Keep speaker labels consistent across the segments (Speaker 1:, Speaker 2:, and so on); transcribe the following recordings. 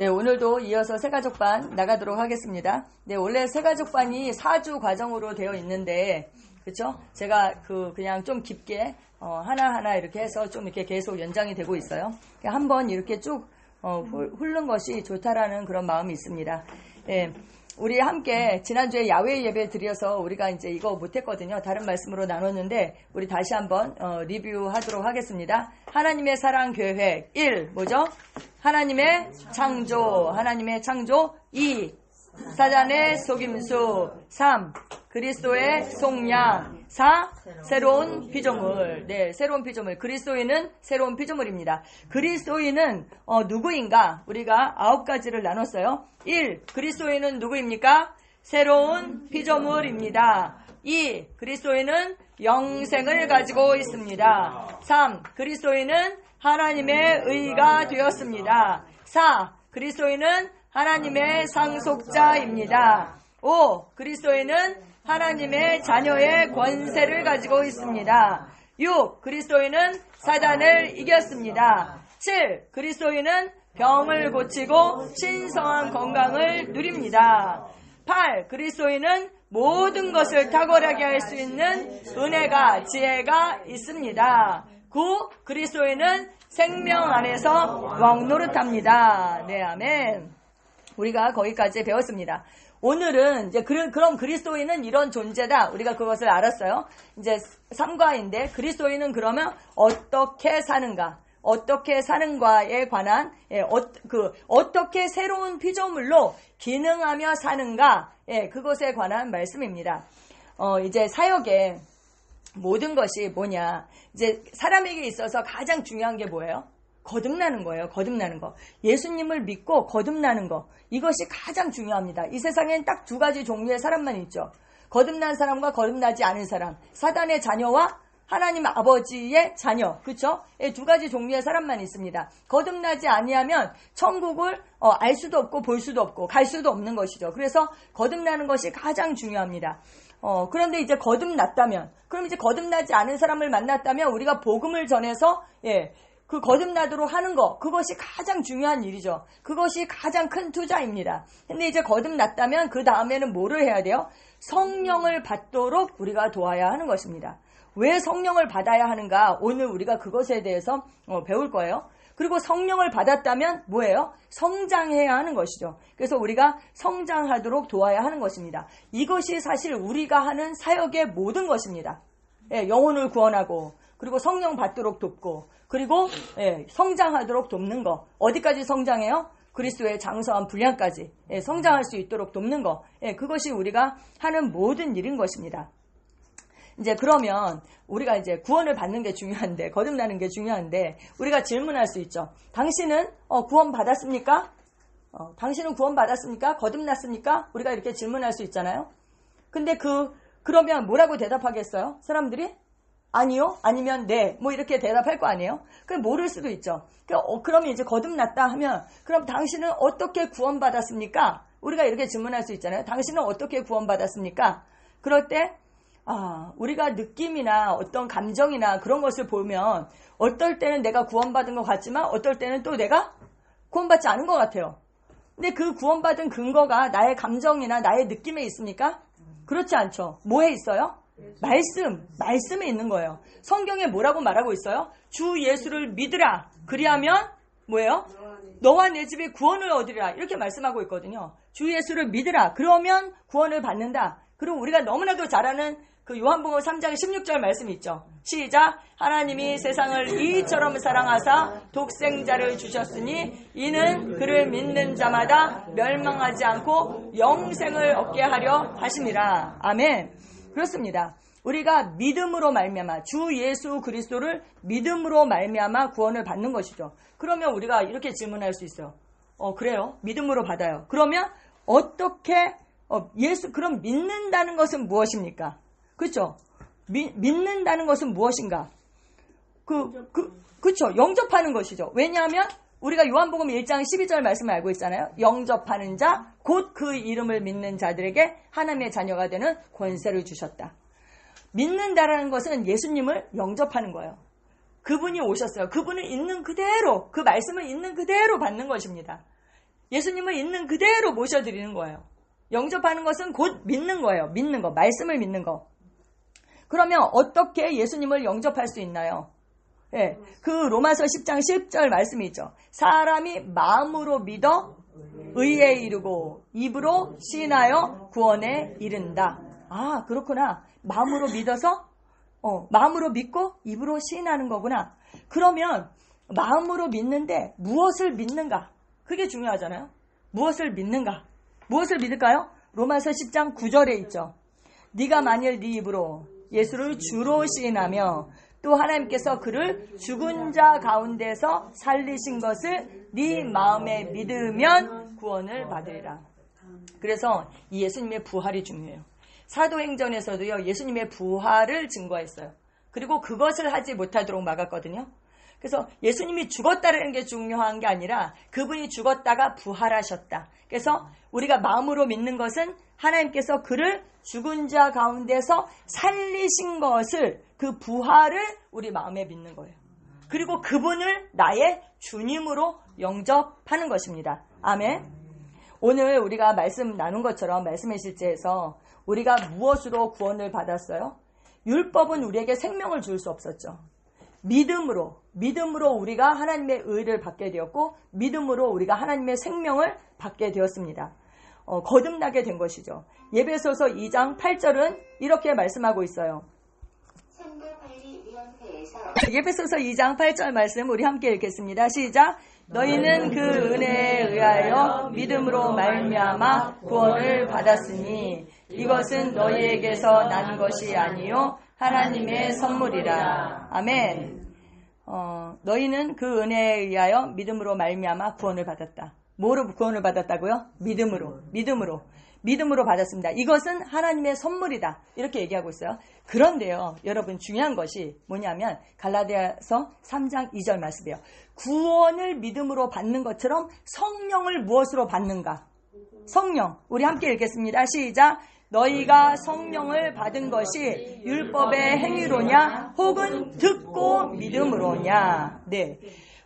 Speaker 1: 네, 오늘도 이어서 새가족반 나가도록 하겠습니다. 네, 원래 새가족반이 4주 과정으로 되어 있는데, 그쵸? 제가 그냥 좀 깊게, 하나하나 이렇게 해서 좀 이렇게 계속 연장이 되고 있어요. 한번 이렇게 쭉, 훑는 것이 좋다라는 그런 마음이 있습니다. 네, 우리 함께 지난주에 야외 예배 드려서 우리가 이제 이거 못했거든요. 다른 말씀으로 나눴는데, 우리 다시 한번, 리뷰하도록 하겠습니다. 하나님의 사랑 계획 1, 뭐죠? 하나님의 창조 2, 사단의 속임수 3, 그리스도의 속량 4, 새로운 피조물. 네, 새로운 피조물. 그리스도인은 새로운 피조물입니다. 그리스도인은 누구인가? 우리가 9가지를 나눴어요. 1, 그리스도인은 누구입니까? 새로운 피조물입니다. 2, 그리스도인은 영생을 가지고 있습니다. 3, 그리스도인은 하나님의 의가 되었습니다. 4. 그리스도인은 하나님의 상속자입니다. 5. 그리스도인은 하나님의 자녀의 권세를 가지고 있습니다. 6. 그리스도인은 사단을 이겼습니다. 7. 그리스도인은 병을 고치고 신성한 건강을 누립니다. 8. 그리스도인은 모든 것을 탁월하게 할 수 있는 은혜가 지혜가 있습니다. 9. 그리스도인은 생명 안에서 왕노릇합니다. 네, 아멘. 우리가 거기까지 배웠습니다. 오늘은 이제 그럼 그리스도인은 이런 존재다. 우리가 그것을 알았어요. 이제 3과인데 그리스도인은 그러면 어떻게 사는가? 어떻게 사는가에 관한 어떻게 새로운 피조물로 기능하며 사는가? 그것에 관한 말씀입니다. 이제 사역에 모든 것이 뭐냐. 이제 사람에게 있어서 가장 중요한 게 뭐예요? 거듭나는 거예요. 거듭나는 거. 예수님을 믿고 거듭나는 거. 이것이 가장 중요합니다. 이 세상엔 딱 2가지 종류의 사람만 있죠. 거듭난 사람과 거듭나지 않은 사람. 사단의 자녀와 하나님 아버지의 자녀. 그렇죠? 2가지 종류의 사람만 있습니다. 거듭나지 아니하면 천국을 알 수도 없고 볼 수도 없고 갈 수도 없는 것이죠. 그래서 거듭나는 것이 가장 중요합니다. 그런데 이제 거듭났다면, 그럼 이제 거듭나지 않은 사람을 만났다면 우리가 복음을 전해서, 그 거듭나도록 하는 거, 그것이 가장 중요한 일이죠. 그것이 가장 큰 투자입니다. 근데 이제 거듭났다면 그 다음에는 뭐를 해야 돼요? 성령을 받도록 우리가 도와야 하는 것입니다. 왜 성령을 받아야 하는가? 오늘 우리가 그것에 대해서 배울 거예요. 그리고 성령을 받았다면 뭐예요? 성장해야 하는 것이죠. 그래서 우리가 성장하도록 도와야 하는 것입니다. 이것이 사실 우리가 하는 사역의 모든 것입니다. 영혼을 구원하고 그리고 성령 받도록 돕고 그리고 성장하도록 돕는 거. 어디까지 성장해요? 그리스도의 장성한 분량까지 성장할 수 있도록 돕는 거. 그것이 우리가 하는 모든 일인 것입니다. 이제 그러면 우리가 이제 구원을 받는 게 중요한데, 거듭나는 게 중요한데, 우리가 질문할 수 있죠. 당신은 구원 받았습니까? 당신은 구원 받았습니까? 거듭났습니까? 우리가 이렇게 질문할 수 있잖아요. 근데 그러면 뭐라고 대답하겠어요? 사람들이? 아니요? 아니면 네? 뭐 이렇게 대답할 거 아니에요? 그럼 모를 수도 있죠. 그러면 이제 거듭났다 하면, 그럼 당신은 어떻게 구원 받았습니까? 우리가 이렇게 질문할 수 있잖아요. 당신은 어떻게 구원 받았습니까? 그럴 때 우리가 느낌이나 어떤 감정이나 그런 것을 보면 어떨 때는 내가 구원받은 것 같지만 어떨 때는 또 내가 구원받지 않은 것 같아요. 근데 그 구원받은 근거가 나의 감정이나 나의 느낌에 있습니까? 그렇지 않죠. 뭐에 있어요? 말씀에 있는 거예요. 성경에 뭐라고 말하고 있어요? 주 예수를 믿으라. 그리하면 뭐예요? 너와 내 집이 구원을 얻으리라. 이렇게 말씀하고 있거든요. 주 예수를 믿으라. 그러면 구원을 받는다. 그리고 우리가 너무나도 잘 아는 그 요한복음 3장 16절 말씀이 있죠. 시작. 하나님이 세상을 이처럼 사랑하사 독생자를 주셨으니 이는 그를 믿는 자마다 멸망하지 않고 영생을 얻게 하려 하심이라. 아멘. 그렇습니다. 우리가 믿음으로 말미암아 주 예수 그리스도를 믿음으로 말미암아 구원을 받는 것이죠. 그러면 우리가 이렇게 질문할 수 있어요. 그래요? 믿음으로 받아요. 그러면 어떻게 그럼 믿는다는 것은 무엇입니까? 그렇죠? 믿는다는 것은 무엇인가? 그렇죠. 영접하는 것이죠. 왜냐하면 우리가 요한복음 1장 12절 말씀을 알고 있잖아요. 영접하는 자, 곧 그 이름을 믿는 자들에게 하나님의 자녀가 되는 권세를 주셨다. 믿는다라는 것은 예수님을 영접하는 거예요. 그분이 오셨어요. 그분을 있는 그대로, 그 말씀을 있는 그대로 받는 것입니다. 예수님을 있는 그대로 모셔드리는 거예요. 영접하는 것은 곧 믿는 거예요. 믿는 거, 말씀을 믿는 거. 그러면 어떻게 예수님을 영접할 수 있나요? 예, 그 로마서 10장 10절 말씀이 있죠. 사람이 마음으로 믿어 의에 이르고 입으로 시인하여 구원에 이른다. 아, 그렇구나. 마음으로 믿어서 마음으로 믿고 입으로 시인하는 거구나. 그러면 마음으로 믿는데 무엇을 믿는가? 그게 중요하잖아요. 무엇을 믿는가? 무엇을 믿을까요? 로마서 10장 9절에 있죠. 네가 만일 네 입으로 예수를 주로 시인하며 또 하나님께서 그를 죽은 자 가운데서 살리신 것을 네 마음에 믿으면 구원을 받으리라. 그래서 이 예수님의 부활이 중요해요. 사도행전에서도요, 예수님의 부활을 증거했어요. 그리고 그것을 하지 못하도록 막았거든요. 그래서 예수님이 죽었다는 게 중요한 게 아니라 그분이 죽었다가 부활하셨다. 그래서 우리가 마음으로 믿는 것은 하나님께서 그를 죽은 자 가운데서 살리신 것을, 그 부활을 우리 마음에 믿는 거예요. 그리고 그분을 나의 주님으로 영접하는 것입니다. 아멘. 오늘 우리가 말씀 나눈 것처럼 말씀의 실제에서 우리가 무엇으로 구원을 받았어요? 율법은 우리에게 생명을 줄 수 없었죠. 믿음으로 우리가 하나님의 의를 받게 되었고, 믿음으로 우리가 하나님의 생명을 받게 되었습니다. 거듭나게 된 것이죠. 예배소서 2장 8절은 이렇게 말씀하고 있어요. 예배소서 2장 8절 말씀 우리 함께 읽겠습니다. 시작. 너희는 그 은혜에 의하여 믿음으로 말미암아 구원을 받았으니 이것은 너희에게서 난 것이 아니요 하나님의 선물이라. 아멘. 너희는 그 은혜에 의하여 믿음으로 말미암아 구원을 받았다. 뭐로 구원을 받았다고요? 믿음으로 받았습니다. 이것은 하나님의 선물이다. 이렇게 얘기하고 있어요. 그런데요, 여러분 중요한 것이 뭐냐면 갈라디아서 3장 2절 말씀이에요. 구원을 믿음으로 받는 것처럼 성령을 무엇으로 받는가? 성령. 우리 함께 읽겠습니다. 시작. 너희가 성령을 받은 것이 율법의 행위로냐 혹은 듣고 믿음으로냐. 네.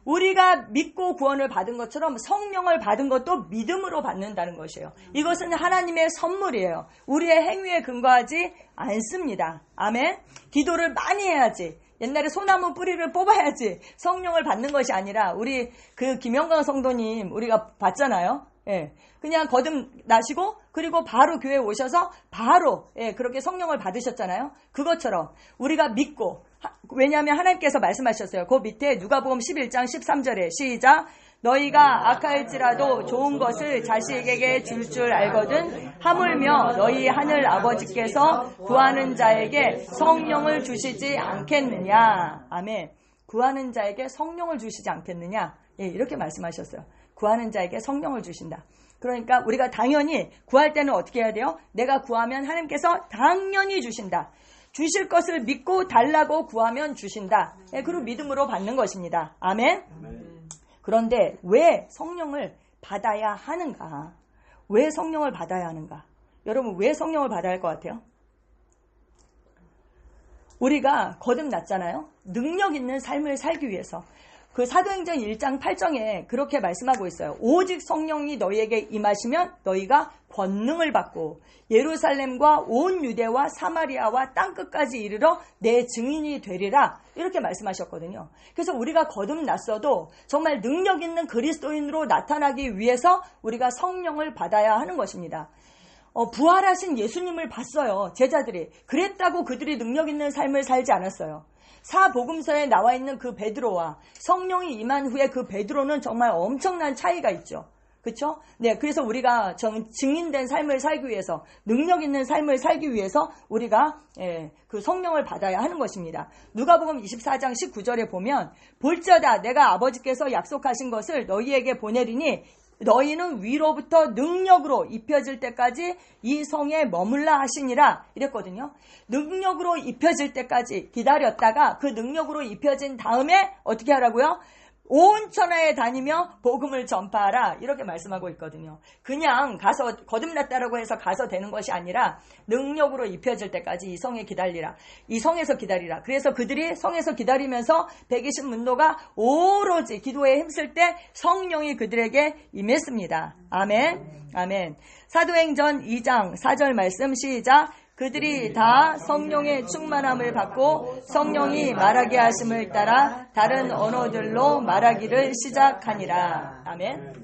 Speaker 1: 우리가 믿고 구원을 받은 것처럼 성령을 받은 것도 믿음으로 받는다는 것이에요. 이것은 하나님의 선물이에요. 우리의 행위에 근거하지 않습니다. 아멘. 기도를 많이 해야지. 옛날에 소나무 뿌리를 뽑아야지 성령을 받는 것이 아니라, 우리 그 김영광 성도님 우리가 봤잖아요. 예. 그냥 거듭나시고 그리고 바로 교회에 오셔서 바로 그렇게 성령을 받으셨잖아요. 그것처럼 우리가 믿고, 왜냐하면 하나님께서 말씀하셨어요. 그 밑에 누가복음 11장 13절에 시작. 너희가 악할지라도 좋은 것을 자식에게 줄 줄 알거든 하물며 너희 하늘 아버지께서 구하는 자에게 성령을 주시지 않겠느냐. 아멘. 구하는 자에게 성령을 주시지 않겠느냐. 예, 이렇게 말씀하셨어요. 구하는 자에게 성령을 주신다. 그러니까 우리가 당연히 구할 때는 어떻게 해야 돼요? 내가 구하면 하나님께서 당연히 주신다. 주실 것을 믿고 달라고 구하면 주신다. 예, 그리고 믿음으로 받는 것입니다. 아멘. 그런데 왜 성령을 받아야 하는가? 왜 성령을 받아야 하는가? 여러분, 왜 성령을 받아야 할 것 같아요? 우리가 거듭났잖아요. 능력 있는 삶을 살기 위해서. 그 사도행전 1장 8절에 그렇게 말씀하고 있어요. 오직 성령이 너희에게 임하시면 너희가 권능을 받고 예루살렘과 온 유대와 사마리아와 땅끝까지 이르러 내 증인이 되리라. 이렇게 말씀하셨거든요. 그래서 우리가 거듭났어도 정말 능력 있는 그리스도인으로 나타나기 위해서 우리가 성령을 받아야 하는 것입니다. 부활하신 예수님을 봤어요. 제자들이. 그랬다고 그들이 능력 있는 삶을 살지 않았어요. 사복음서에 나와 있는 그 베드로와 성령이 임한 후에 그 베드로는 정말 엄청난 차이가 있죠. 그렇죠? 네, 그래서 우리가 증인된 삶을 살기 위해서, 능력 있는 삶을 살기 위해서 우리가 그 성령을 받아야 하는 것입니다. 누가복음 24장 19절에 보면 볼지어다 내가 아버지께서 약속하신 것을 너희에게 보내리니 너희는 위로부터 능력으로 입혀질 때까지 이 성에 머물라 하시니라 이랬거든요. 능력으로 입혀질 때까지 기다렸다가 그 능력으로 입혀진 다음에 어떻게 하라고요? 온 천하에 다니며 복음을 전파하라 이렇게 말씀하고 있거든요. 그냥 가서 거듭났다라고 해서 가서 되는 것이 아니라 능력으로 입혀질 때까지 이 성에 기다리라. 이 성에서 기다리라. 그래서 그들이 성에서 기다리면서 120 문도가 오로지 기도에 힘쓸 때 성령이 그들에게 임했습니다. 아멘. 아멘. 사도행전 2장 4절 말씀 시작. 그들이 다 성령의 충만함을 받고 성령이 말하게 하심을 따라 다른 언어들로 말하기를 시작하니라. 아멘.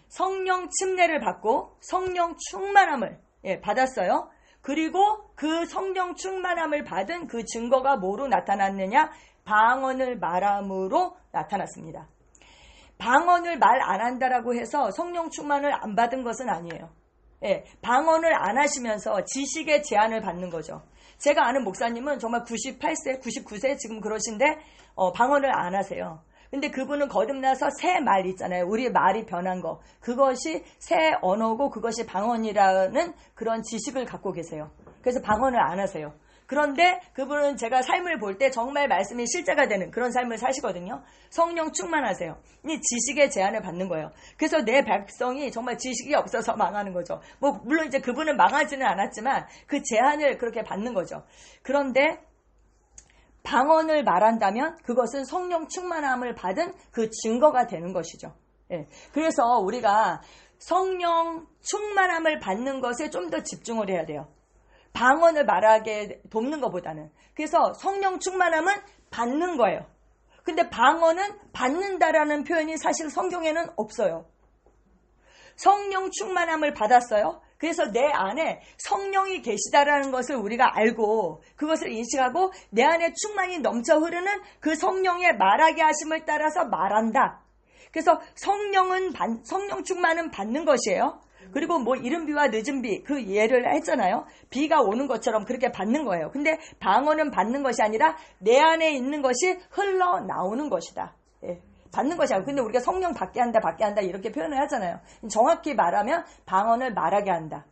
Speaker 1: 성령 침례를 받고 성령 충만함을 받았어요. 그리고 그 성령 충만함을 받은 그 증거가 뭐로 나타났느냐? 방언을 말함으로 나타났습니다. 방언을 말 안 한다라고 해서 성령 충만을 안 받은 것은 아니에요. 방언을 안 하시면서 지식의 제한을 받는 거죠. 제가 아는 목사님은 정말 98세, 99세 지금 그러신데 방언을 안 하세요. 근데 그분은 거듭나서 새 말 있잖아요. 우리 말이 변한 거. 그것이 새 언어고 그것이 방언이라는 그런 지식을 갖고 계세요. 그래서 방언을 안 하세요. 그런데 그분은 제가 삶을 볼 때 정말 말씀이 실제가 되는 그런 삶을 사시거든요. 성령 충만하세요. 이 지식의 제한을 받는 거예요. 그래서 내 백성이 정말 지식이 없어서 망하는 거죠. 물론 이제 그분은 망하지는 않았지만 그 제한을 그렇게 받는 거죠. 그런데 방언을 말한다면 그것은 성령 충만함을 받은 그 증거가 되는 것이죠. 그래서 우리가 성령 충만함을 받는 것에 좀 더 집중을 해야 돼요. 방언을 말하게 돕는 것보다는. 그래서 성령 충만함은 받는 거예요. 근데 방언은 받는다라는 표현이 사실 성경에는 없어요. 성령 충만함을 받았어요. 그래서 내 안에 성령이 계시다라는 것을 우리가 알고 그것을 인식하고 내 안에 충만이 넘쳐 흐르는 그 성령의 말하게 하심을 따라서 말한다. 그래서 성령 충만은 받는 것이에요. 그리고 이른 비와 늦은 비, 그 예를 했잖아요. 비가 오는 것처럼 그렇게 받는 거예요. 근데 방언은 받는 것이 아니라 내 안에 있는 것이 흘러나오는 것이다. 받는 것이 아니고. 근데 우리가 성령 받게 한다 이렇게 표현을 하잖아요. 정확히 말하면 방언을 말하게 한다.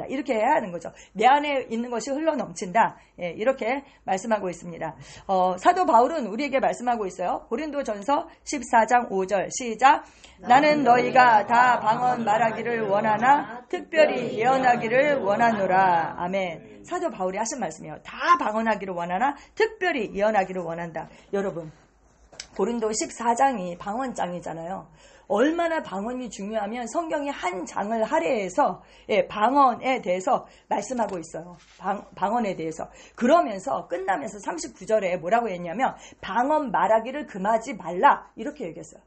Speaker 1: 이렇게 해야 하는 거죠. 내 안에 있는 것이 흘러넘친다. 이렇게 말씀하고 있습니다. 사도 바울은 우리에게 말씀하고 있어요. 고린도전서 14장 5절 시작. 나는 너희가 다 방언 말하기를 원하나 특별히 예언하기를 원하노라. 아멘. 사도 바울이 하신 말씀이에요. 다 방언하기를 원하나 특별히 예언하기를 원한다. 여러분, 고린도 14장이 방언장이잖아요. 얼마나 방언이 중요하면 성경이 한 장을 할애해서 방언에 대해서 말씀하고 있어요. 방언에 대해서. 그러면서 끝나면서 39절에 뭐라고 했냐면 방언 말하기를 금하지 말라 이렇게 얘기했어요.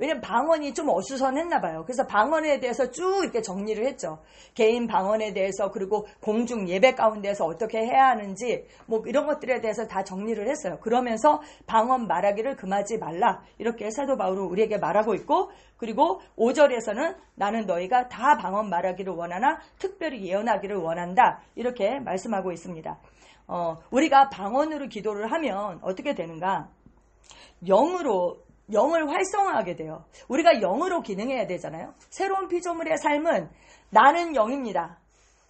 Speaker 1: 왜냐면 방언이 좀 어수선했나 봐요. 그래서 방언에 대해서 쭉 이렇게 정리를 했죠. 개인 방언에 대해서 그리고 공중 예배 가운데서 어떻게 해야 하는지 이런 것들에 대해서 다 정리를 했어요. 그러면서 방언 말하기를 금하지 말라 이렇게 사도 바울은 우리에게 말하고 있고 그리고 5절에서는 나는 너희가 다 방언 말하기를 원하나 특별히 예언하기를 원한다 이렇게 말씀하고 있습니다. 우리가 방언으로 기도를 하면 어떻게 되는가? 영을 활성화하게 돼요. 우리가 영으로 기능해야 되잖아요. 새로운 피조물의 삶은 나는 영입니다.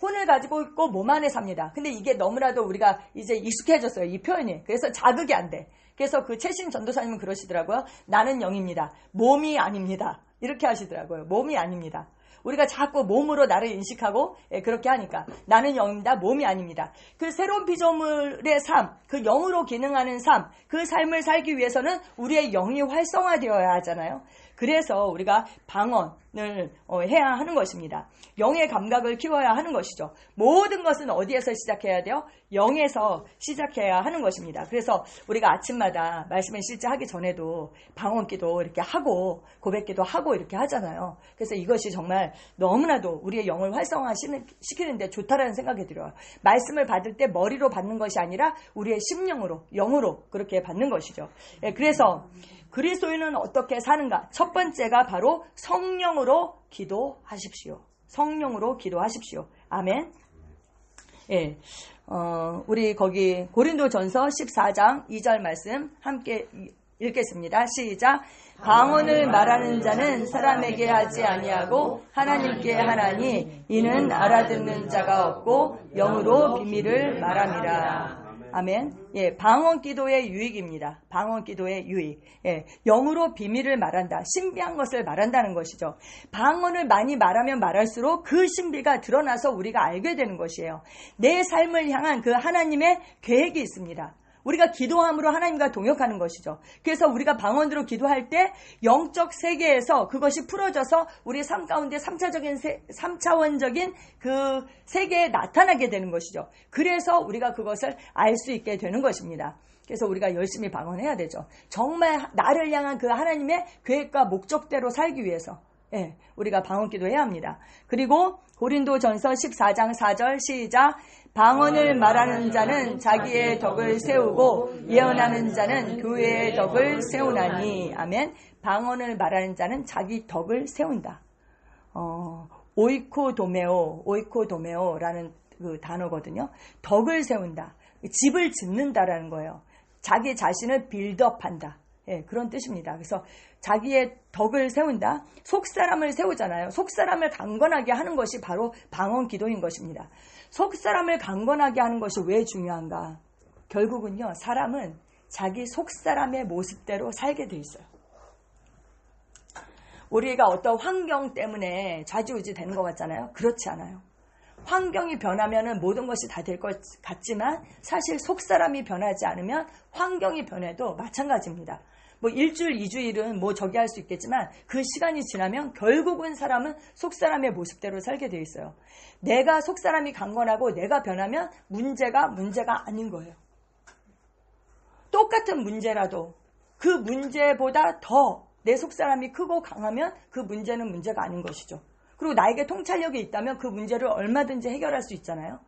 Speaker 1: 혼을 가지고 있고 몸 안에 삽니다. 근데 이게 너무나도 우리가 이제 익숙해졌어요. 이 표현이. 그래서 자극이 안 돼. 그래서 그 최신 전도사님은 그러시더라고요. 나는 영입니다. 몸이 아닙니다. 이렇게 하시더라고요. 몸이 아닙니다. 우리가 자꾸 몸으로 나를 인식하고 그렇게 하니까 나는 영입니다. 몸이 아닙니다. 그 새로운 피조물의 삶, 그 영으로 기능하는 삶, 그 삶을 살기 위해서는 우리의 영이 활성화되어야 하잖아요. 그래서 우리가 방언을 해야 하는 것입니다. 영의 감각을 키워야 하는 것이죠. 모든 것은 어디에서 시작해야 돼요? 영에서 시작해야 하는 것입니다. 그래서 우리가 아침마다 말씀을 실제하기 전에도 방언기도 이렇게 하고 고백기도 하고 이렇게 하잖아요. 그래서 이것이 정말 너무나도 우리의 영을 활성화시키는데 좋다라는 생각이 들어요. 말씀을 받을 때 머리로 받는 것이 아니라 우리의 심령으로, 영으로 그렇게 받는 것이죠. 그래서 그리스도인은 어떻게 사는가? 첫 번째가 바로 성령으로 기도하십시오. 성령으로 기도하십시오. 아멘. 우리 거기 고린도전서 14장 2절 말씀 함께 읽겠습니다. 시작. 방언을 말하는 자는 사람에게 하지 아니하고 하나님께 하나니 이는 알아듣는 자가 없고 영으로 비밀을 말함이라. 아멘. 예, 방언 기도의 유익입니다. 방언 기도의 유익. 예, 영으로 비밀을 말한다. 신비한 것을 말한다는 것이죠. 방언을 많이 말하면 말할수록 그 신비가 드러나서 우리가 알게 되는 것이에요. 내 삶을 향한 그 하나님의 계획이 있습니다. 우리가 기도함으로 하나님과 동역하는 것이죠. 그래서 우리가 방언으로 기도할 때 영적 세계에서 그것이 풀어져서 우리의 삶 가운데 3차원적인 그 세계에 나타나게 되는 것이죠. 그래서 우리가 그것을 알 수 있게 되는 것입니다. 그래서 우리가 열심히 방언해야 되죠. 정말 나를 향한 그 하나님의 계획과 목적대로 살기 위해서 우리가 방언 기도해야 합니다. 그리고 고린도전서 14장 4절 시작. 방언을 말하는 자는 자기의 덕을 세우고 예언하는 자는 교회의 덕을 세우나니. 아멘. 방언을 말하는 자는 자기 덕을 세운다. 오이코도메오라는 그 단어거든요. 덕을 세운다. 집을 짓는다라는 거예요. 자기 자신을 빌드업한다. 그런 뜻입니다. 그래서 자기의 덕을 세운다. 속사람을 세우잖아요. 속사람을 강건하게 하는 것이 바로 방언 기도인 것입니다. 속사람을 강건하게 하는 것이 왜 중요한가? 결국은요, 사람은 자기 속사람의 모습대로 살게 돼 있어요. 우리가 어떤 환경 때문에 좌지우지 되는 것 같잖아요. 그렇지 않아요. 환경이 변하면 모든 것이 다 될 것 같지만 사실 속사람이 변하지 않으면 환경이 변해도 마찬가지입니다. 뭐 일주일, 2주일은 뭐 저기 할 수 있겠지만 그 시간이 지나면 결국은 사람은 속사람의 모습대로 살게 돼 있어요. 내가 속사람이 강건하고 내가 변하면 문제가 아닌 거예요. 똑같은 문제라도 그 문제보다 더 내 속사람이 크고 강하면 그 문제는 문제가 아닌 것이죠. 그리고 나에게 통찰력이 있다면 그 문제를 얼마든지 해결할 수 있잖아요.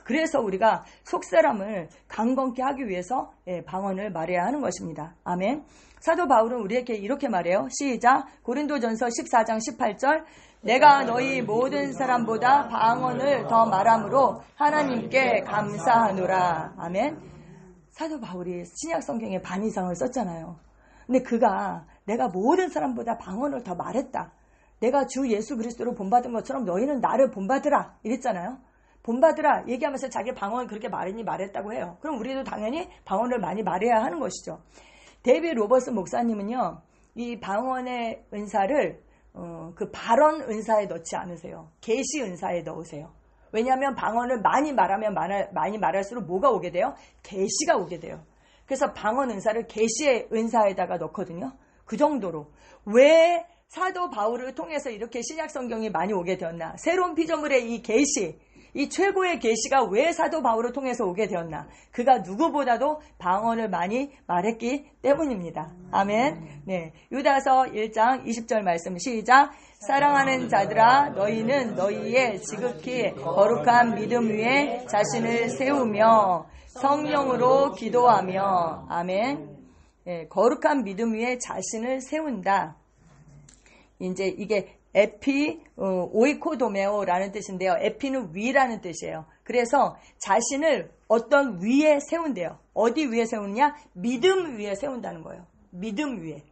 Speaker 1: 그래서 우리가 속사람을 강건케 하기 위해서 방언을 말해야 하는 것입니다. 아멘. 사도 바울은 우리에게 이렇게 말해요. 시작. 고린도전서 14장 18절. 내가 너희 모든 사람보다 방언을 더 말함으로 하나님께 감사하노라. 아멘. 사도 바울이 신약 성경에 반 이상을 썼잖아요. 근데 그가 내가 모든 사람보다 방언을 더 말했다. 내가 주 예수 그리스도로 본받은 것처럼 너희는 나를 본받으라 이랬잖아요. 본받으라 얘기하면서 자기 방언을 그렇게 말했다고 해요. 그럼 우리도 당연히 방언을 많이 말해야 하는 것이죠. 데이비드 로버슨 목사님은요, 이 방언의 은사를 그 발언 은사에 넣지 않으세요. 계시 은사에 넣으세요. 왜냐하면 방언을 많이 말할수록 뭐가 오게 돼요? 계시가 오게 돼요. 그래서 방언 은사를 계시의 은사에다가 넣거든요. 그 정도로. 왜 사도 바울을 통해서 이렇게 신약 성경이 많이 오게 되었나? 새로운 피조물의 이 계시, 이 최고의 계시가 왜 사도 바울을 통해서 오게 되었나? 그가 누구보다도 방언을 많이 말했기 때문입니다. 아멘. 네, 유다서 1장 20절 말씀 시작. 사랑하는 자들아, 너희는 너희의 지극히 거룩한 믿음 위에 자신을 세우며 성령으로 기도하며. 아멘. 네, 거룩한 믿음 위에 자신을 세운다. 이제 이게 오이코도메오라는 뜻인데요. 에피는 위라는 뜻이에요. 그래서 자신을 어떤 위에 세운대요. 어디 위에 세우느냐? 믿음 위에 세운다는 거예요. 믿음 위에.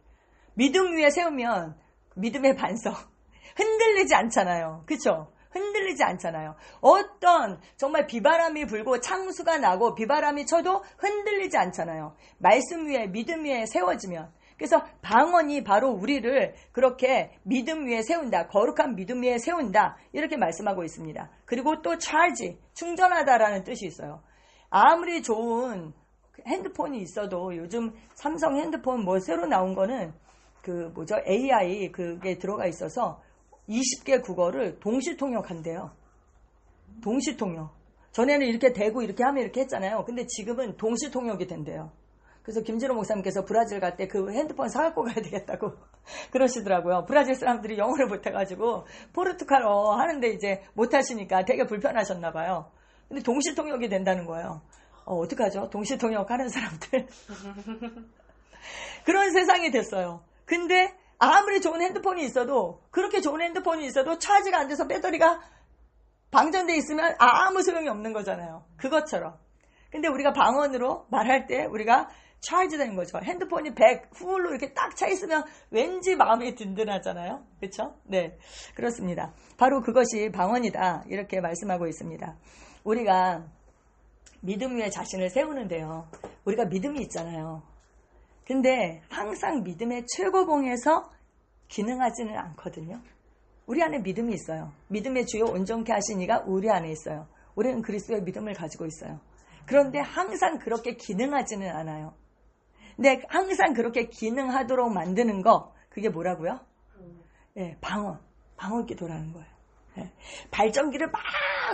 Speaker 1: 믿음 위에 세우면 믿음의 반석. 흔들리지 않잖아요. 그렇죠? 흔들리지 않잖아요. 어떤 정말 비바람이 불고 창수가 나고 비바람이 쳐도 흔들리지 않잖아요. 말씀 위에 믿음 위에 세워지면. 그래서 방언이 바로 우리를 그렇게 믿음 위에 세운다. 거룩한 믿음 위에 세운다. 이렇게 말씀하고 있습니다. 그리고 또 charge, 충전하다라는 뜻이 있어요. 아무리 좋은 핸드폰이 있어도 요즘 삼성 핸드폰 뭐 새로 나온 거는 AI 그게 들어가 있어서 20개 국어를 동시 통역한대요. 동시 통역. 전에는 이렇게 대고 이렇게 하면 이렇게 했잖아요. 근데 지금은 동시 통역이 된대요. 그래서 김진호 목사님께서 브라질 갈 때 그 핸드폰 사갖고 가야 되겠다고 그러시더라고요. 브라질 사람들이 영어를 못해가지고 포르투갈어 하는데 이제 못하시니까 되게 불편하셨나 봐요. 근데 동시 통역이 된다는 거예요. 어떡하죠? 동시 통역 하는 사람들. 그런 세상이 됐어요. 근데 아무리 좋은 핸드폰이 있어도, 그렇게 좋은 핸드폰이 있어도 차지가 안 돼서 배터리가 방전돼 있으면 아무 소용이 없는 거잖아요. 그것처럼. 근데 우리가 방언으로 말할 때 우리가 차지 되는 거죠. 핸드폰이 100 풀로 이렇게 딱 차 있으면 왠지 마음이 든든하잖아요. 그렇죠? 네, 그렇습니다. 바로 그것이 방언이다. 이렇게 말씀하고 있습니다. 우리가 믿음 위에 자신을 세우는데요. 우리가 믿음이 있잖아요. 근데 항상 믿음의 최고봉에서 기능하지는 않거든요. 우리 안에 믿음이 있어요. 믿음의 주요 온전케 하신 이가 우리 안에 있어요. 우리는 그리스도의 믿음을 가지고 있어요. 그런데 항상 그렇게 기능하지는 않아요. 근데 항상 그렇게 기능하도록 만드는 거, 그게 뭐라고요? 예, 방언기도라는 거예요. 예, 발전기를 막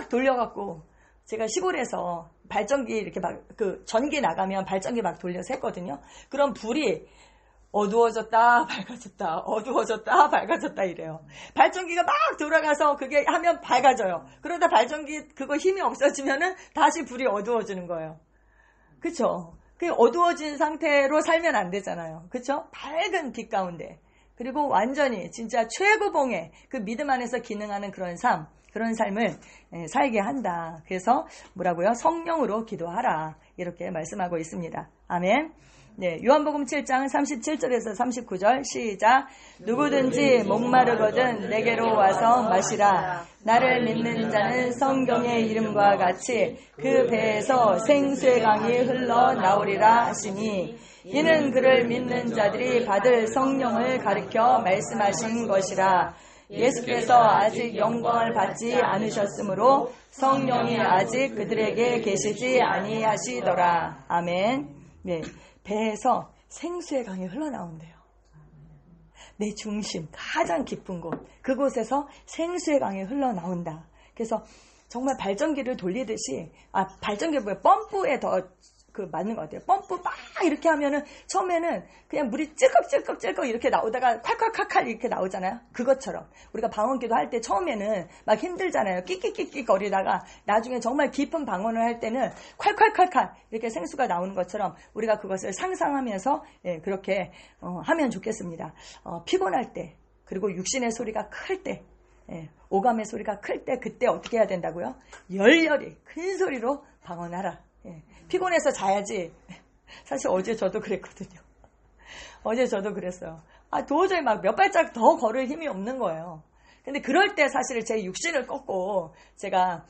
Speaker 1: 돌려갖고, 제가 시골에서 발전기 이렇게 막, 전기 나가면 발전기 막 돌려서 했거든요. 그럼 불이 어두워졌다, 밝아졌다, 어두워졌다, 밝아졌다 이래요. 발전기가 막 돌아가서 그게 하면 밝아져요. 그러다 발전기 그거 힘이 없어지면은 다시 불이 어두워지는 거예요. 그쵸? 그 어두워진 상태로 살면 안 되잖아요. 그쵸? 밝은 빛 가운데. 그리고 완전히 진짜 최고봉의 그 믿음 안에서 기능하는 그런 삶을 살게 한다. 그래서 뭐라고요? 성령으로 기도하라. 이렇게 말씀하고 있습니다. 아멘. 네, 요한복음 7장 37절에서 39절 시작. 누구든지 목마르거든 내게로 와서 마시라. 나를 믿는 자는 성경의 이름과 같이 그 배에서 생수의 강이 흘러나오리라 하시니 이는 그를 믿는 자들이 받을 성령을 가리켜 말씀하신 것이라. 예수께서 아직 영광을 받지 않으셨으므로 성령이 아직 그들에게 계시지 아니하시더라. 아멘. 네, 배에서 생수의 강이 흘러나온대요. 내 중심, 가장 깊은 곳, 그곳에서 생수의 강이 흘러나온다. 그래서 정말 발전기를 돌리듯이, 발전기가 뭐야? 펌프에 더 맞는 것 같아요. 펌프 막 이렇게 하면은 처음에는 그냥 물이 찔꺽찔꺽찔꺽 이렇게 나오다가 콸콸콸콸 이렇게 나오잖아요. 그것처럼 우리가 방언기도 할 때 처음에는 막 힘들잖아요. 끽끽끽끽 거리다가 나중에 정말 깊은 방언을 할 때는 콸콸콸콸 이렇게 생수가 나오는 것처럼 우리가 그것을 상상하면서 그렇게 하면 좋겠습니다. 피곤할 때, 그리고 육신의 소리가 클 때, 오감의 소리가 클 때, 그때 어떻게 해야 된다고요? 열렬히 큰 소리로 방언하라. 피곤해서 자야지. 사실 어제 저도 그랬거든요. 어제 저도 그랬어요. 도저히 막 몇 발짝 더 걸을 힘이 없는 거예요. 근데 그럴 때 사실 제 육신을 꺾고 제가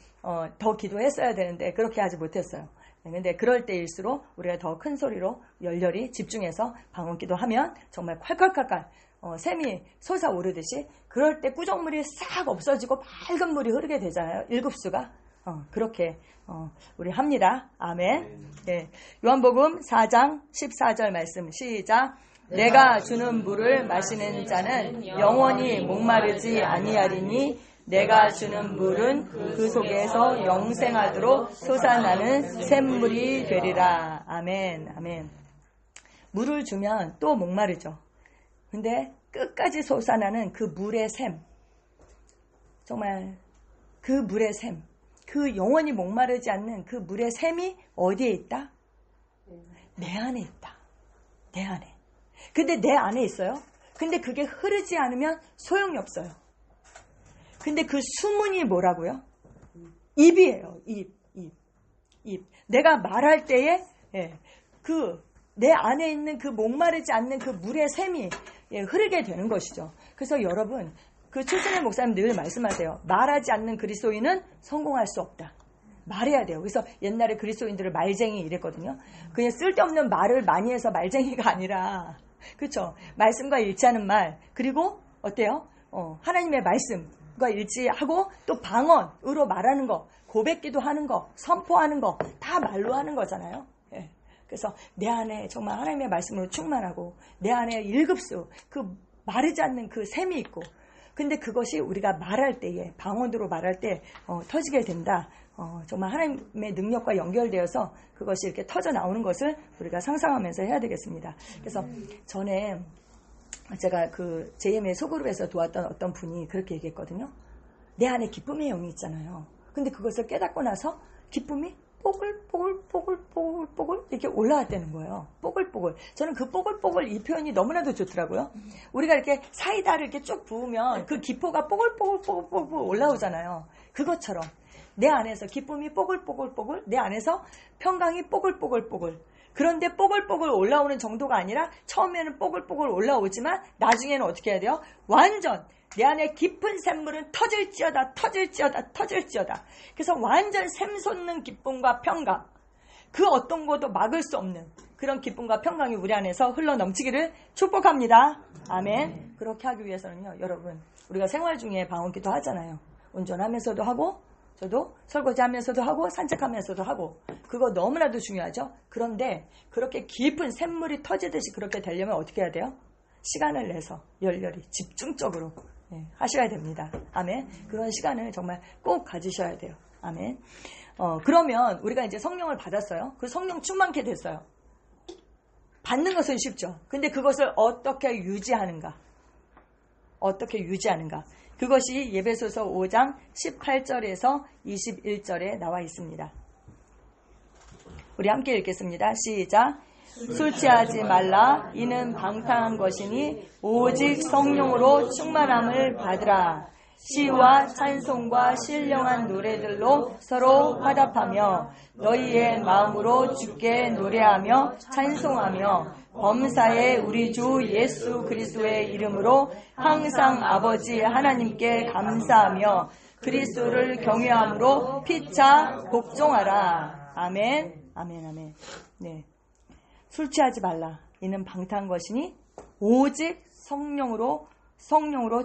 Speaker 1: 더 기도했어야 되는데 그렇게 하지 못했어요. 근데 그럴 때일수록 우리가 더 큰 소리로 열렬히 집중해서 방언기도 하면 정말 콸콸콸콸 샘이 솟아오르듯이 그럴 때 꾸정물이 싹 없어지고 맑은 물이 흐르게 되잖아요. 일급수가. 그렇게 우리 합니다. 아멘. 네. 요한복음 4장 14절 말씀 시작. 내가 주는 물을 마시는 자는 영원히 목마르지 아니하리니 내가 주는 물은 그 속에서 영생하도록 솟아나는 샘물이 되리라. 아멘. 아멘. 물을 주면 또 목마르죠. 근데 끝까지 솟아나는 그 물의 샘, 정말 그 물의 샘, 그 영원히 목마르지 않는 그 물의 샘이 어디에 있다? 내 안에 있다. 내 안에. 근데 내 안에 있어요. 근데 그게 흐르지 않으면 소용이 없어요. 근데 그 수문이 뭐라고요? 입이에요. 입. 내가 말할 때에 내 안에 있는 그 목마르지 않는 그 물의 샘이 흐르게 되는 것이죠. 그래서 여러분, 최순애 목사님 늘 말씀하세요. 말하지 않는 그리스도인은 성공할 수 없다. 말해야 돼요. 그래서 옛날에 그리스도인들을 말쟁이 이랬거든요. 그냥 쓸데없는 말을 많이 해서 말쟁이가 아니라, 그렇죠? 말씀과 일치하는 말, 그리고 어때요? 하나님의 말씀과 일치하고 또 방언으로 말하는 거, 고백기도 하는 거, 선포하는 거, 다 말로 하는 거잖아요. 그래서 내 안에 정말 하나님의 말씀으로 충만하고 내 안에 일급수, 그 마르지 않는 그 샘이 있고, 근데 그것이 우리가 말할 때에, 방언으로 말할 때 터지게 된다. 정말 하나님의 능력과 연결되어서 그것이 이렇게 터져 나오는 것을 우리가 상상하면서 해야 되겠습니다. 그래서 전에 제가 그 JM의 소그룹에서 도왔던 어떤 분이 그렇게 얘기했거든요. 내 안에 기쁨의 영이 있잖아요. 근데 그것을 깨닫고 나서 기쁨이 뽀글뽀글 이렇게 올라왔다는 거예요. 뽀글뽀글. 저는 그 뽀글뽀글 이 표현이 너무나도 좋더라고요. 우리가 이렇게 사이다를 이렇게 쭉 부으면 그 기포가 뽀글뽀글 올라오잖아요. 그것처럼 내 안에서 기쁨이 뽀글뽀글, 내 안에서 평강이 뽀글뽀글. 그런데 뽀글뽀글 올라오는 정도가 아니라 처음에는 뽀글뽀글 올라오지만 나중에는 어떻게 해야 돼요? 완전 내 안에 깊은 샘물은 터질지어다. 그래서 완전 샘솟는 기쁨과 평강, 그 어떤 것도 막을 수 없는 그런 기쁨과 평강이 우리 안에서 흘러 넘치기를 축복합니다. 아멘. 그렇게 하기 위해서는요, 여러분, 우리가 생활 중에 방언기도 하잖아요. 운전하면서도 하고, 저도 설거지하면서도 하고, 산책하면서도 하고, 그거 너무나도 중요하죠. 그런데 그렇게 깊은 샘물이 터지듯이 그렇게 되려면 어떻게 해야 돼요? 시간을 내서 열렬히 집중적으로 하셔야 됩니다. 아멘. 그런 시간을 정말 꼭 가지셔야 돼요. 아멘. 그러면 우리가 이제 성령을 받았어요. 그 성령 충만케 됐어요. 받는 것은 쉽죠. 근데 그것을 어떻게 유지하는가? 어떻게 유지하는가? 그것이 예배소서 5장 18절에서 21절에 나와 있습니다. 우리 함께 읽겠습니다. 시작. 술 취하지 말라. 이는 방탕한 것이니 오직 성령으로 충만함을 받으라. 시와 찬송과 신령한 노래들로 서로 화답하며 너희의 마음으로 주께 노래하며 찬송하며 범사에 우리 주 예수 그리스도의 이름으로 항상 아버지 하나님께 감사하며 그리스도를 경외함으로 피차 복종하라. 아멘. 아멘. 아멘. 네. 술 취하지 말라. 이는 방탕한 것이니 오직 성령으로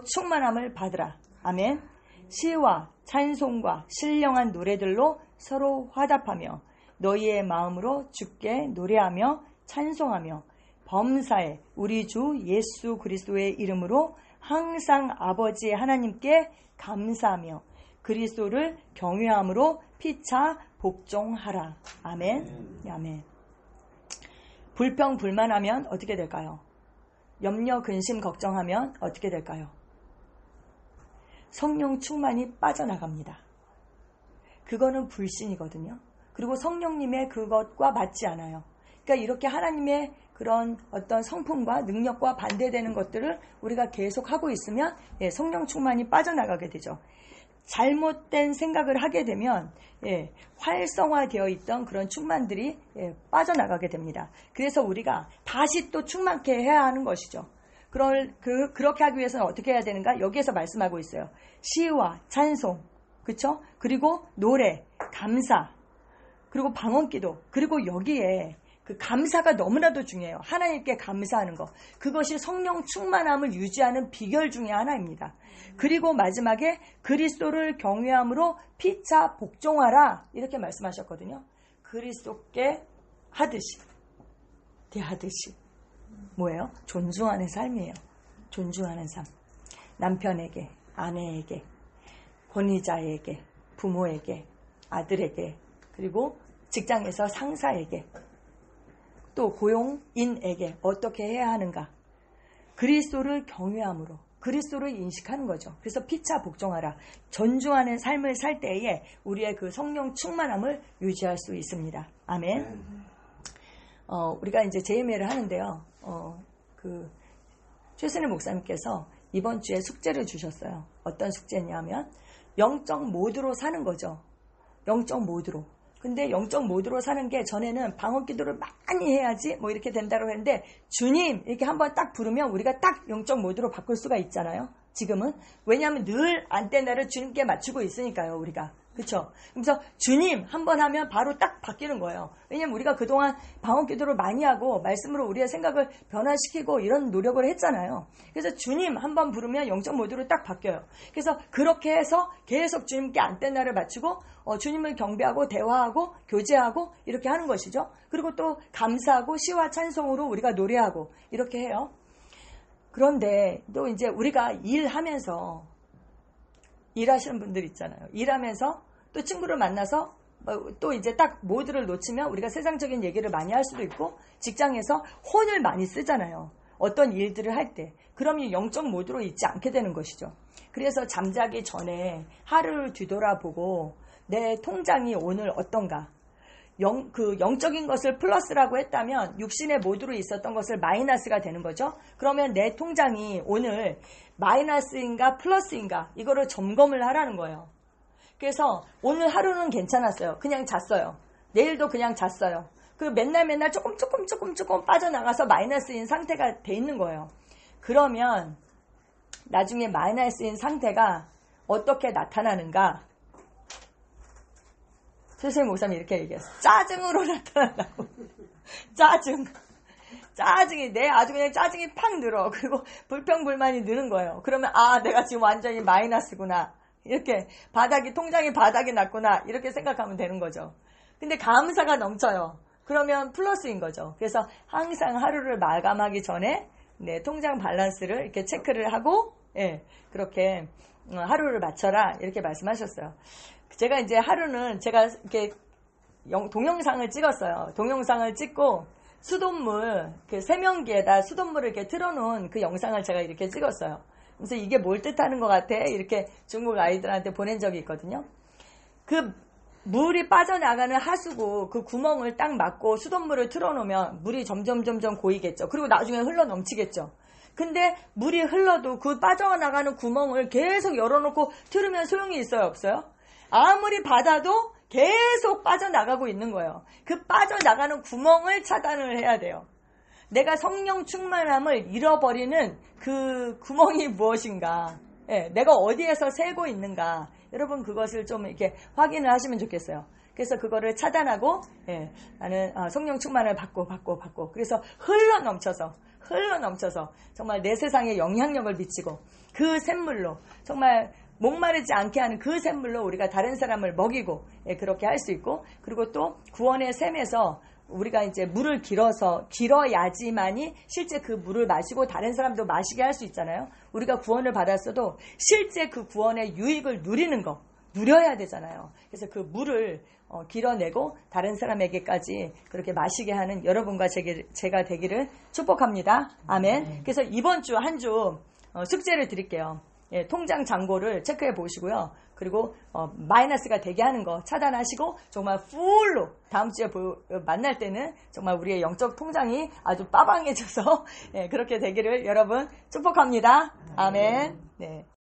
Speaker 1: 충만함을 받으라. 아멘. 시와 찬송과 신령한 노래들로 서로 화답하며 너희의 마음으로 주께 노래하며 찬송하며 범사에 우리 주 예수 그리스도의 이름으로 항상 아버지 하나님께 감사하며 그리스도를 경외함으로 피차 복종하라. 아멘. 아멘. 불평 불만하면 어떻게 될까요? 염려 근심 걱정하면 어떻게 될까요? 성령 충만이 빠져나갑니다. 그거는 불신이거든요. 그리고 성령님의 그것과 맞지 않아요. 그러니까 이렇게 하나님의 그런 어떤 성품과 능력과 반대되는 것들을 우리가 계속 하고 있으면 성령 충만이 빠져나가게 되죠. 잘못된 생각을 하게 되면 활성화되어 있던 그런 충만들이 빠져나가게 됩니다. 그래서 우리가 다시 또 충만케 해야 하는 것이죠. 그렇게 하기 위해서는 어떻게 해야 되는가? 여기에서 말씀하고 있어요. 시와 찬송, 그쵸? 그리고 노래, 감사, 그리고 방언기도, 그리고 여기에 그 감사가 너무나도 중요해요. 하나님께 감사하는 것. 그것이 성령 충만함을 유지하는 비결 중에 하나입니다. 그리고 마지막에 그리스도를 경외함으로 피차 복종하라. 이렇게 말씀하셨거든요. 그리스도께 하듯이, 대하듯이. 뭐예요? 존중하는 삶이에요. 존중하는 삶. 남편에게, 아내에게, 권위자에게, 부모에게, 아들에게, 그리고 직장에서 상사에게, 또 고용인에게 어떻게 해야 하는가? 그리스도를 경외함으로, 그리스도를 인식하는 거죠. 그래서 피차 복종하라. 존중하는 삶을 살 때에 우리의 그 성령 충만함을 유지할 수 있습니다. 아멘. 우리가 이제 재예매를 하는데요. 최순일 목사님께서 이번 주에 숙제를 주셨어요. 어떤 숙제냐면 영적 모드로 사는 거죠. 영적 모드로. 근데 영적 모드로 사는 게 전에는 방언 기도를 많이 해야지 뭐 이렇게 된다고 했는데 주님 이렇게 한번 딱 부르면 우리가 딱 영적 모드로 바꿀 수가 있잖아요. 지금은. 왜냐하면 늘 안테나를 주님께 맞추고 있으니까요. 우리가. 그렇죠? 그래서 주님 한번 하면 바로 딱 바뀌는 거예요. 왜냐면 우리가 그동안 방언 기도를 많이 하고 말씀으로 우리의 생각을 변화시키고 이런 노력을 했잖아요. 그래서 주님 한번 부르면 영적 모드로 딱 바뀌어요. 그래서 그렇게 해서 계속 주님께 안테나를 맞추고 주님을 경배하고 대화하고 교제하고 이렇게 하는 것이죠. 그리고 또 감사하고 시와 찬송으로 우리가 노래하고 이렇게 해요. 그런데 또 이제 우리가 일하면서 일하시는 분들 있잖아요. 일하면서 또 친구를 만나서 또 이제 딱 모드를 놓치면 우리가 세상적인 얘기를 많이 할 수도 있고 직장에서 혼을 많이 쓰잖아요. 어떤 일들을 할 때. 그러면 영적 모드로 있지 않게 되는 것이죠. 그래서 잠자기 전에 하루를 뒤돌아보고 내 통장이 오늘 어떤가. 영적인 것을 플러스라고 했다면 육신의 모드로 있었던 것을 마이너스가 되는 거죠. 그러면 내 통장이 오늘 마이너스인가 플러스인가 이거를 점검을 하라는 거예요. 그래서 오늘 하루는 괜찮았어요. 그냥 잤어요. 내일도 그냥 잤어요. 그 맨날 조금 빠져나가서 마이너스인 상태가 돼 있는 거예요. 그러면 나중에 마이너스인 상태가 어떻게 나타나는가? 최수희 목사님이 이렇게 얘기했어. 짜증으로 나타난다고. 짜증이 아주 그냥 짜증이 팍 늘어. 그리고 불평불만이 느는 거예요. 그러면 내가 지금 완전히 마이너스구나. 이렇게 통장이 바닥이 났구나. 이렇게 생각하면 되는 거죠. 근데 감사가 넘쳐요. 그러면 플러스인 거죠. 그래서 항상 하루를 마감하기 전에 통장 밸런스를 이렇게 체크를 하고 그렇게 하루를 마쳐라 이렇게 말씀하셨어요. 제가 이제 하루는 제가 이렇게 동영상을 찍었어요. 동영상을 찍고 수돗물 세면기에다 수돗물을 이렇게 틀어놓은 그 영상을 제가 이렇게 찍었어요. 그래서 이게 뭘 뜻하는 것 같아? 이렇게 중국 아이들한테 보낸 적이 있거든요. 그 물이 빠져나가는 하수구 그 구멍을 딱 막고 수돗물을 틀어놓으면 물이 점점 고이겠죠. 그리고 나중에 흘러 넘치겠죠. 근데 물이 흘러도 그 빠져나가는 구멍을 계속 열어놓고 틀으면 소용이 있어요? 없어요? 아무리 받아도 계속 빠져나가고 있는 거예요. 그 빠져나가는 구멍을 차단을 해야 돼요. 내가 성령 충만함을 잃어버리는 그 구멍이 무엇인가? 내가 어디에서 새고 있는가? 여러분 그것을 좀 이렇게 확인을 하시면 좋겠어요. 그래서 그거를 차단하고 나는 성령 충만을 받고 그래서 흘러 넘쳐서 정말 내 세상에 영향력을 미치고 그 샘물로 정말 목마르지 않게 하는 그 샘물로 우리가 다른 사람을 먹이고 그렇게 할 수 있고, 그리고 또 구원의 샘에서 우리가 이제 물을 길어야지만이 실제 그 물을 마시고 다른 사람도 마시게 할 수 있잖아요. 우리가 구원을 받았어도 실제 그 구원의 유익을 누려야 되잖아요. 그래서 그 물을 길어내고 다른 사람에게까지 그렇게 마시게 하는 여러분과 제가 되기를 축복합니다. 아멘. 그래서 이번 주 한 주 숙제를 드릴게요. 통장 잔고를 체크해 보시고요. 그리고 마이너스가 되게 하는 거 차단하시고 정말 풀로 다음 주에 만날 때는 정말 우리의 영적 통장이 아주 빠방해져서 그렇게 되기를 여러분 축복합니다. 아멘. 네.